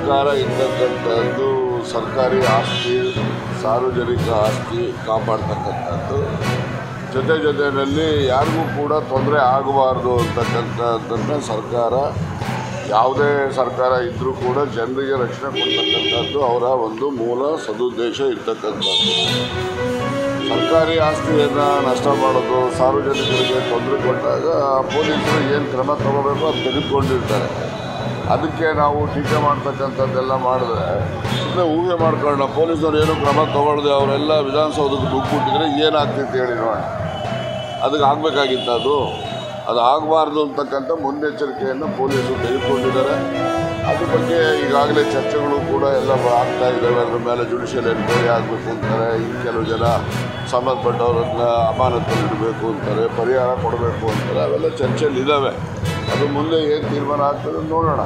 ಸರ್ಕಾರ ಇರ್ತಕ್ಕಂಥದ್ದು ಸರ್ಕಾರಿ ಆಸ್ತಿ, ಸಾರ್ವಜನಿಕ ಆಸ್ತಿ ಕಾಪಾಡ್ತಕ್ಕಂಥದ್ದು. ಜೊತೆಯಲ್ಲಿ ಯಾರಿಗೂ ಕೂಡ ತೊಂದರೆ ಆಗಬಾರ್ದು ಅಂತಕ್ಕಂಥದ್ದನ್ನು ಸರ್ಕಾರ, ಯಾವುದೇ ಸರ್ಕಾರ ಇದ್ದರೂ ಕೂಡ ಜನರಿಗೆ ರಕ್ಷಣೆ ಕೊಡ್ತಕ್ಕಂಥದ್ದು ಅವರ ಒಂದು ಮೂಲ ಸದುದ್ದೇಶ ಇರ್ತಕ್ಕಂಥದ್ದು. ಸರ್ಕಾರಿ ಆಸ್ತಿಯನ್ನು ನಷ್ಟ ಮಾಡೋದು, ಸಾರ್ವಜನಿಕರಿಗೆ ತೊಂದರೆ ಕೊಟ್ಟಾಗ ಪೊಲೀಸರು ಏನು ಕ್ರಮ ತಗೋಬೇಕು ಅದು ತೆಗೆದುಕೊಂಡಿರ್ತಾರೆ. ಅದಕ್ಕೆ ನಾವು ಟೀಕೆ ಮಾಡ್ತಕ್ಕಂಥದ್ದೆಲ್ಲ ಮಾಡಿದ್ರೆ ಸುಮ್ಮನೆ ಊಹೆ ಮಾಡ್ಕೊಳ್ಳೋಣ. ಪೊಲೀಸರು ಏನು ಕ್ರಮ ತಗೊಳ್ಳದೆ ಅವರೆಲ್ಲ ವಿಧಾನಸೌಧಕ್ಕೆ ನುಗ್ಗಿಬಿಟ್ಟಿದ್ರೆ ಏನಾಗ್ತಿತ್ತು ಹೇಳಿ ನೋಡಿ. ಅದಕ್ಕೆ ಆಗಬೇಕಾಗಿತ್ತು ಅದು ಆಗಬಾರ್ದು ಅಂತಕ್ಕಂಥ ಮುನ್ನೆಚ್ಚರಿಕೆಯನ್ನು ಪೊಲೀಸರು ತೆಗೆದುಕೊಂಡಿದ್ದಾರೆ. ಅದ್ರ ಬಗ್ಗೆ ಈಗಾಗಲೇ ಚರ್ಚೆಗಳು ಕೂಡ ಎಲ್ಲ ಆಗ್ತಾ ಇದ್ದಾವೆ. ಅದ್ರ ಮೇಲೆ ಜುಡಿಷಿಯಲ್ ಎನ್ಕ್ವೈರಿ ಆಗಬೇಕು ಅಂತಾರೆ. ಇನ್ನು ಕೆಲವು ಜನ ಸಂಬಂಧಪಟ್ಟವ್ರನ್ನ ಅಮಾನತಲ್ಲಿಡಬೇಕು ಅಂತಾರೆ, ಪರಿಹಾರ ಕೊಡಬೇಕು ಅಂತಾರೆ. ಅವೆಲ್ಲ ಚರ್ಚೆಯಲ್ಲಿ ಇದ್ದಾವೆ. ಅದು ಮುಂದೆ ಏನು ತೀರ್ಮಾನ ಆಗ್ತದೆ ನೋಡೋಣ.